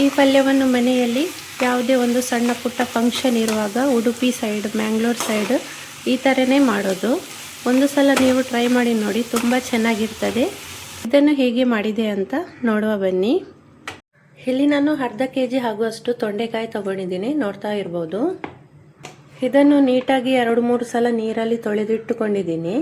ಈ ಪಲ್ಯವನ್ನು ಮನೆಯಲ್ಲಿ ಯಾವುದೇ ಒಂದು ಸಣ್ಣ ಪುಟ್ಟ ಫಂಕ್ಷನ್ ಇರುವಾಗ ಉಡುಪಿ ಸೈಡ್, ಮ್ಯಾಂಗ್ಳೂರ್ ಸೈಡ್ ಈ ಥರನೇ ಮಾಡೋದು. ಒಂದು ಸಲ ನೀವು ಟ್ರೈ ಮಾಡಿ ನೋಡಿ, ತುಂಬ ಚೆನ್ನಾಗಿರ್ತದೆ. ಇದನ್ನು ಹೇಗೆ ಮಾಡಿದೆ ಅಂತ ನೋಡುವ ಬನ್ನಿ. ಇಲ್ಲಿ ನಾನು ಅರ್ಧ kg ಆಗುವಷ್ಟು ತೊಂಡೆಕಾಯಿ ತಗೊಂಡಿದ್ದೀನಿ, ನೋಡ್ತಾ ಇರ್ಬೋದು. ಇದನ್ನು ನೀಟಾಗಿ 2-3 ಸಲ ನೀರಲ್ಲಿ ತೊಳೆದಿಟ್ಟುಕೊಂಡಿದ್ದೀನಿ.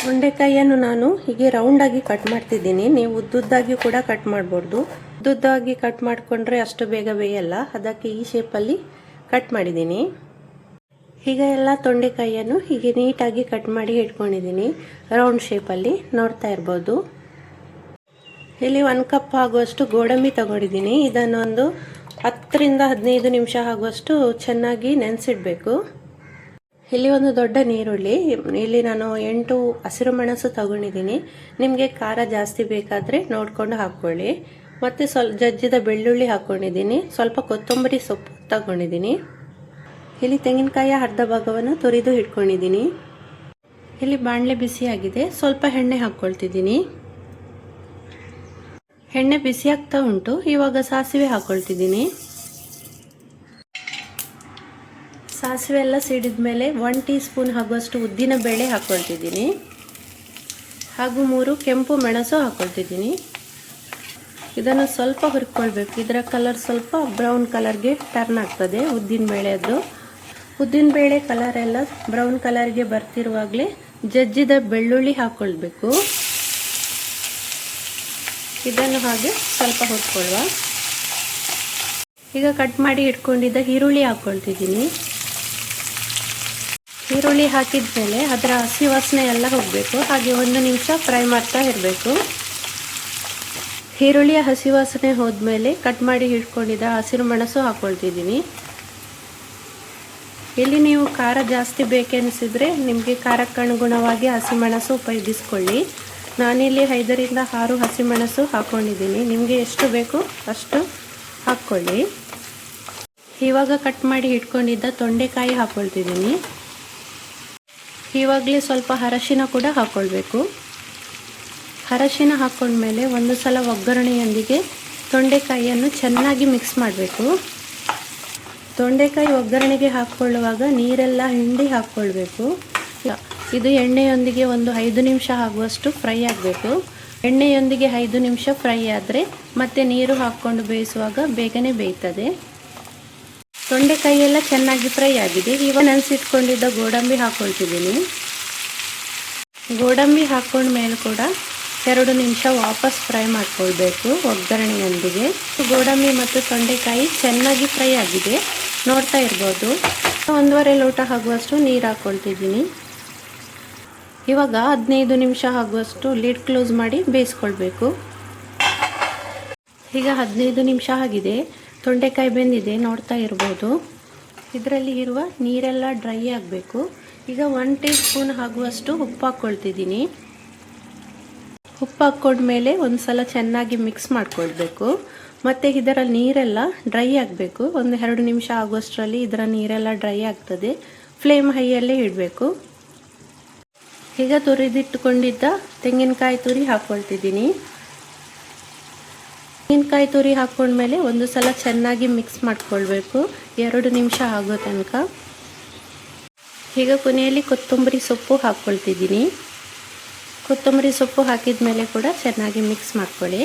ತೊಂಡೆಕಾಯಿಯನ್ನು ನಾನು ಹೀಗೆ ರೌಂಡ್ ಆಗಿ ಕಟ್ ಮಾಡ್ತಿದ್ದೀನಿ. ನೀವು ಉದ್ದುದ್ದಾಗಿ ಕೂಡ ಕಟ್ ಮಾಡ್ಬೋದು. ಉದ್ದುದ್ದಾಗಿ ಕಟ್ ಮಾಡಿಕೊಂಡ್ರೆ ಅಷ್ಟು ಬೇಗ ಬೇಯಲ್ಲ, ಅದಕ್ಕೆ ಈ ಶೇಪಲ್ಲಿ ಕಟ್ ಮಾಡಿದ್ದೀನಿ. ಈಗ ಎಲ್ಲ ತೊಂಡೆಕಾಯಿಯನ್ನು ಹೀಗೆ ನೀಟಾಗಿ ಕಟ್ ಮಾಡಿ ಇಟ್ಕೊಂಡಿದ್ದೀನಿ ರೌಂಡ್ ಶೇಪಲ್ಲಿ, ನೋಡ್ತಾ ಇರ್ಬೋದು. ಇಲ್ಲಿ 1 ಕಪ್ ಆಗುವಷ್ಟು ಗೋಡಂಬಿ ತಗೊಂಡಿದ್ದೀನಿ. ಇದನ್ನು ಒಂದು 10-15 ನಿಮಿಷ ಆಗುವಷ್ಟು ಚೆನ್ನಾಗಿ ನೆನೆಸಿಡಬೇಕು. ಇಲ್ಲಿ ಒಂದು ದೊಡ್ಡ ನೀರುಳ್ಳಿ, ಇಲ್ಲಿ ನಾನು 8 ಹಸಿರು ಮೆಣಸು ತಗೊಂಡಿದ್ದೀನಿ. ನಿಮಗೆ ಖಾರ ಜಾಸ್ತಿ ಬೇಕಾದರೆ ನೋಡಿಕೊಂಡು ಹಾಕ್ಕೊಳ್ಳಿ. ಮತ್ತು ಸ್ವಲ್ಪ ಜಜ್ಜಿದ ಬೆಳ್ಳುಳ್ಳಿ ಹಾಕ್ಕೊಂಡಿದ್ದೀನಿ. ಸ್ವಲ್ಪ ಕೊತ್ತಂಬರಿ ಸೊಪ್ಪು ತಗೊಂಡಿದ್ದೀನಿ. ಇಲ್ಲಿ ತೆಂಗಿನಕಾಯಿಯ ಅರ್ಧ ಭಾಗವನ್ನು ತುರಿದು ಇಟ್ಕೊಂಡಿದ್ದೀನಿ. ಇಲ್ಲಿ ಬಾಣಲೆ ಬಿಸಿಯಾಗಿದೆ, ಸ್ವಲ್ಪ ಎಣ್ಣೆ ಹಾಕ್ಕೊಳ್ತಿದ್ದೀನಿ. ಎಣ್ಣೆ ಬಿಸಿ ಆಗ್ತಾ ಉಂಟು. ಇವಾಗ ಸಾಸಿವೆ ಹಾಕ್ಕೊಳ್ತಿದ್ದೀನಿ. ಸಾಸಿವೆ ಎಲ್ಲ ಸಿಡಿದ ಮೇಲೆ 1 ಟೀ ಸ್ಪೂನ್ ಆಗುವಷ್ಟು ಉದ್ದಿನ ಬೇಳೆ ಹಾಕ್ಕೊಳ್ತಿದ್ದೀನಿ. ಹಾಗೂ 3 ಕೆಂಪು ಮೆಣಸು ಹಾಕ್ಕೊಳ್ತಿದ್ದೀನಿ. ಇದನ್ನು ಸ್ವಲ್ಪ ಹುರ್ಕೊಳ್ಬೇಕು. ಇದರ ಕಲರ್ ಸ್ವಲ್ಪ ಬ್ರೌನ್ ಕಲರ್ಗೆ ಟರ್ನ್ ಆಗ್ತದೆ ಉದ್ದಿನ ಬೇಳೆದು. ಉದ್ದಿನ ಬೇಳೆ ಕಲರ್ ಎಲ್ಲ ಬ್ರೌನ್ ಕಲರ್ಗೆ ಬರ್ತಿರುವಾಗಲೇ ಜಜ್ಜಿದ ಬೆಳ್ಳುಳ್ಳಿ ಹಾಕ್ಕೊಳ್ಬೇಕು. ಇದನ್ನು ಹಾಗೆ ಸ್ವಲ್ಪ ಹುರ್ಕೊಳ್ಳುವ. ಈಗ ಕಟ್ ಮಾಡಿ ಇಟ್ಕೊಂಡಿದ್ದ ಈರುಳ್ಳಿ ಹಾಕ್ಕೊಳ್ತಿದ್ದೀನಿ. ಈರುಳ್ಳಿ ಹಾಕಿದ ಮೇಲೆ ಅದರ ಹಸಿ ವಾಸನೆ ಎಲ್ಲ ಹೋಗಬೇಕು. ಹಾಗೆ 1 ನಿಮಿಷ ಫ್ರೈ ಮಾಡ್ತಾ ಇರಬೇಕು. ಈರುಳ್ಳಿಯ ಹಸಿ ವಾಸನೆ ಹೋದ್ಮೇಲೆ ಕಟ್ ಮಾಡಿ ಇಟ್ಕೊಂಡಿದ್ದ ಹಸಿರು ಮೆಣಸು ಹಾಕ್ಕೊಳ್ತಿದ್ದೀನಿ. ಇಲ್ಲಿ ನೀವು ಖಾರ ಜಾಸ್ತಿ ಬೇಕೆನಿಸಿದರೆ ನಿಮಗೆ ಖಾರಕ್ಕೆ ಅನುಗುಣವಾಗಿ ಹಸಿಮೆಣಸು ಉಪಯೋಗಿಸ್ಕೊಳ್ಳಿ. ನಾನಿಲ್ಲಿ 5-6 ಹಸಿಮೆಣಸು ಹಾಕ್ಕೊಂಡಿದ್ದೀನಿ. ನಿಮಗೆ ಎಷ್ಟು ಬೇಕು ಅಷ್ಟು ಹಾಕ್ಕೊಳ್ಳಿ. ಇವಾಗ ಕಟ್ ಮಾಡಿ ಇಟ್ಕೊಂಡಿದ್ದ ತೊಂಡೆಕಾಯಿ ಹಾಕ್ಕೊಳ್ತಿದ್ದೀನಿ. ಇವಾಗಲೇ ಸ್ವಲ್ಪ ಅರಶಿನ ಕೂಡ ಹಾಕ್ಕೊಳ್ಬೇಕು. ಅರಶಿನ ಹಾಕ್ಕೊಂಡ್ಮೇಲೆ ಒಂದು ಸಲ ಒಗ್ಗರಣೆಯೊಂದಿಗೆ ತೊಂಡೆಕಾಯಿಯನ್ನು ಚೆನ್ನಾಗಿ ಮಿಕ್ಸ್ ಮಾಡಬೇಕು. ತೊಂಡೆಕಾಯಿ ಒಗ್ಗರಣೆಗೆ ಹಾಕ್ಕೊಳ್ಳುವಾಗ ನೀರೆಲ್ಲ ಹಿಂಡಿ ಹಾಕ್ಕೊಳ್ಬೇಕು. ಇದು ಎಣ್ಣೆಯೊಂದಿಗೆ ಒಂದು 5 ನಿಮಿಷ ಆಗುವಷ್ಟು ಫ್ರೈ ಆಗಬೇಕು. ಎಣ್ಣೆಯೊಂದಿಗೆ 5 ನಿಮಿಷ ಫ್ರೈ ಆದರೆ ಮತ್ತೆ ನೀರು ಹಾಕ್ಕೊಂಡು ಬೇಯಿಸುವಾಗ ಬೇಗನೆ ಬೇಯ್ತದೆ. ತೊಂಡೆಕಾಯಿ ಎಲ್ಲ ಚೆನ್ನಾಗಿ ಫ್ರೈ ಆಗಿದೆ. ಇವಾಗ ನೆನೆಸಿಟ್ಕೊಂಡಿದ್ದ ಗೋಡಂಬಿ ಹಾಕ್ಕೊಳ್ತಿದ್ದೀನಿ. ಗೋಡಂಬಿ ಹಾಕ್ಕೊಂಡ ಮೇಲೆ ಕೂಡ 2 ನಿಮಿಷ ವಾಪಸ್ ಫ್ರೈ ಮಾಡ್ಕೊಳ್ಬೇಕು ಒಗ್ಗರಣೆಯೊಂದಿಗೆ. ಗೋಡಂಬಿ ಮತ್ತು ತೊಂಡೆಕಾಯಿ ಚೆನ್ನಾಗಿ ಫ್ರೈ ಆಗಿದೆ, ನೋಡ್ತಾ ಇರ್ಬೋದು. 1.5 ಲೋಟ ಆಗುವಷ್ಟು ನೀರು ಹಾಕ್ಕೊಳ್ತಿದ್ದೀನಿ. ಇವಾಗ 15 ನಿಮಿಷ ಆಗುವಷ್ಟು ಲಿಡ್ ಕ್ಲೋಸ್ ಮಾಡಿ ಬೇಯಿಸ್ಕೊಳ್ಬೇಕು. ಈಗ 15 ನಿಮಿಷ ಆಗಿದೆ. ತೊಂಡೆಕಾಯಿ ಬೆಂದಿದೆ, ನೋಡ್ತಾ ಇರ್ಬೋದು. ಇದರಲ್ಲಿ ಇರುವ ನೀರೆಲ್ಲ ಡ್ರೈ ಆಗಬೇಕು. ಈಗ 1 ಟೀ ಸ್ಪೂನ್ ಆಗುವಷ್ಟು ಉಪ್ಪು ಹಾಕ್ಕೊಳ್ತಿದ್ದೀನಿ. ಉಪ್ಪು ಹಾಕ್ಕೊಂಡ್ಮೇಲೆ ಒಂದು ಸಲ ಚೆನ್ನಾಗಿ ಮಿಕ್ಸ್ ಮಾಡ್ಕೊಳ್ಬೇಕು. ಮತ್ತು ಇದರ ನೀರೆಲ್ಲ ಡ್ರೈ ಆಗಬೇಕು. 1-2 ನಿಮಿಷ ಆಗುವಷ್ಟರಲ್ಲಿ ಇದರ ನೀರೆಲ್ಲ ಡ್ರೈ ಆಗ್ತದೆ. ಫ್ಲೇಮ್ ಹೈಯಲ್ಲೇ ಇಡಬೇಕು. ಈಗ ತುರಿದಿಟ್ಟುಕೊಂಡಿದ್ದ ತೆಂಗಿನಕಾಯಿ ತುರಿ ಹಾಕ್ಕೊಳ್ತಿದ್ದೀನಿ. ತೆಂಗಿನಕಾಯಿ ತುರಿ ಹಾಕ್ಕೊಂಡ್ಮೇಲೆ ಒಂದು ಸಲ ಚೆನ್ನಾಗಿ ಮಿಕ್ಸ್ ಮಾಡ್ಕೊಳ್ಬೇಕು 2 ನಿಮಿಷ ಆಗೋ ತನಕ. ಈಗ ಕೊನೆಯಲ್ಲಿ ಕೊತ್ತಂಬರಿ ಸೊಪ್ಪು ಹಾಕ್ಕೊಳ್ತಿದ್ದೀನಿ. ಕೊತ್ತಂಬರಿ ಸೊಪ್ಪು ಹಾಕಿದ ಮೇಲೆ ಕೂಡ ಚೆನ್ನಾಗಿ ಮಿಕ್ಸ್ ಮಾಡ್ಕೊಳ್ಳಿ.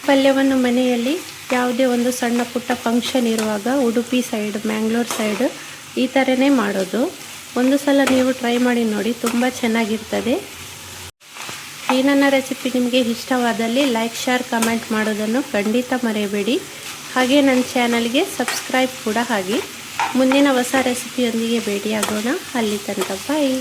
ಪಲ್ಯವನ್ನು ಮನೆಯಲ್ಲಿ ಯಾವುದೇ ಒಂದು ಸಣ್ಣ ಪುಟ್ಟ ಫಂಕ್ಷನ್ ಇರುವಾಗ ಉಡುಪಿ ಸೈಡ್, ಮ್ಯಾಂಗ್ಳೂರ್ ಸೈಡ್ ಈ ಥರನೇ ಮಾಡೋದು. ಒಂದು ಸಲ ನೀವು ಟ್ರೈ ಮಾಡಿ ನೋಡಿ, ತುಂಬ ಚೆನ್ನಾಗಿರ್ತದೆ. ಈ ನನ್ನ ರೆಸಿಪಿ ನಿಮಗೆ ಇಷ್ಟವಾದಲ್ಲಿ ಲೈಕ್, ಶೇರ್, ಕಮೆಂಟ್ ಮಾಡೋದನ್ನು ಖಂಡಿತ ಮರೆಯಬೇಡಿ. ಹಾಗೆ ನನ್ನ ಚಾನಲ್ಗೆ ಸಬ್ಸ್ಕ್ರೈಬ್ ಕೂಡ ಆಗಿ. ಮುಂದಿನ ಹೊಸ ರೆಸಿಪಿಯೊಂದಿಗೆ ಭೇಟಿಯಾಗೋಣ. ಅಲ್ಲಿ ತನಕ ಬಾಯ್.